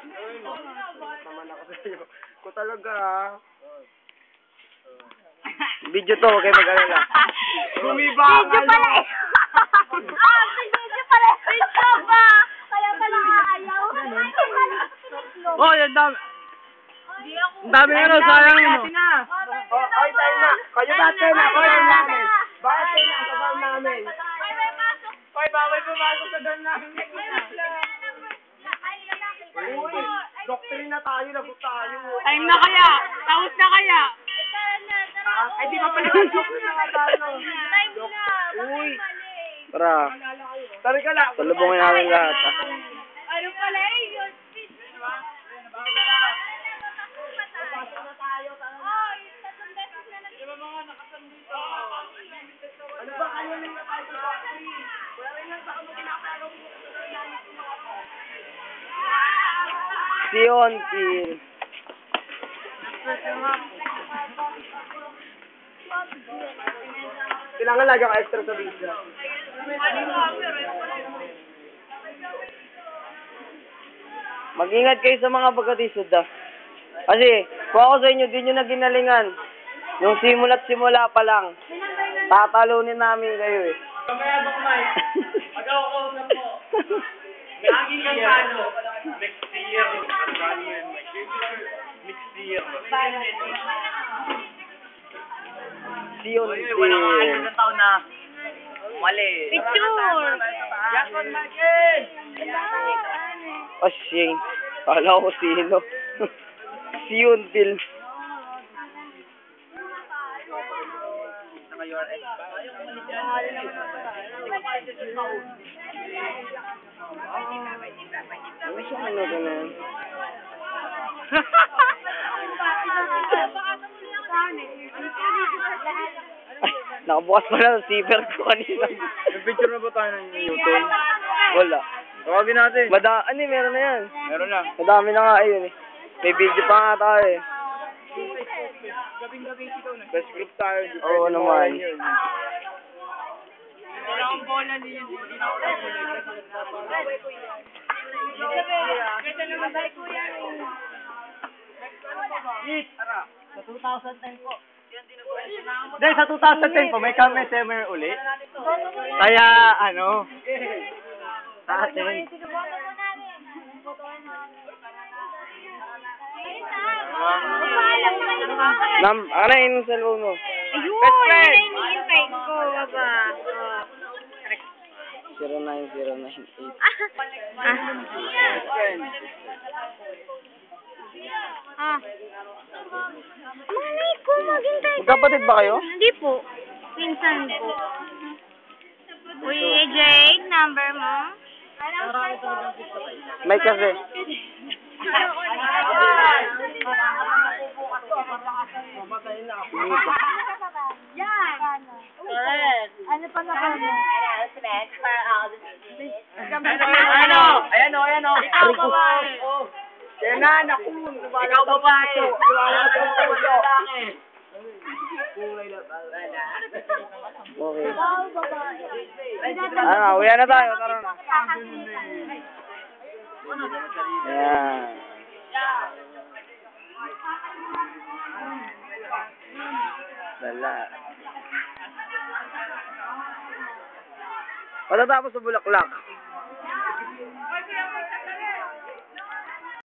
Naman ako sa'yo. Ko talaga ah. Video to, huwag kayo mag-alala. Bumibangan video pala eh. Video pala. Video ba? Kaya pala ayaw. Oh, yan dami. Ang dami ano, sayang yun. Ay, tayo na. Kayo natin na, kayo namin. Bakit kayo na sa down namin? Ay, bawal pumasok sa down namin. Uy, doctrine na tayo, lagot tayo. Time na kaya? Tapos na kaya? Ay, di pa pala doctrine na nga tayo. Time na. Uy. Tara. Tari ka lang. Salubungin namin lahat. Ano pala eh, yun. Ano ba kayo lang na tayo sa doctrine? Wala rin lang sa kamo kinakalaw mo. Siontil. Kailangan lagi ka extra sa visa. Mag-ingat kayo sa mga pagkatisod ah. Kasi, kung ako sa inyo, di nyo na ginalingan. Yung simula't simula pa lang. Tatalunin namin kayo eh. Kamaya ba kumay? Pag-ako-kausap mo. Lagi kang ano? Next year. Next year. Siontil. Walang maalis na taon na. Mali. Picture! Jackson Marquez! Oh, Shane. Kala ko sino. Siontil. Ano siya ano ganun? Nakabukas pa na ang zipper ko kanina. Nag-picture na ba tayo ng YouTube? Wala. Tawagin natin. Ano eh, meron na yan. Meron na. Madami na nga yun eh. May video pa nga tayo eh. Best group tayo. Oo naman. Wala akong bola niya. Ganda naman tayo kuya. Sa 2010 po. Dahil sa 2010 po, may kami summer uli. Kaya ano, sa atin. Ano yung cellphone mo? Ayun, yun na iniintay ko, baba. 09098. Malay ko, maghintay. Magkapatid ba kayo? Hindi po. Pinsan po. Uy, Jake, number mo? May kasi. Yan. Ano pa na kami? Ano? Ayan o, ayan o. Ikaw babae. Yan na, naku. Ikaw babae. Okay. Ikaw babae. Uwi na tayo. Tara na. Yan. Wala. Matatapos sa Bulaklak.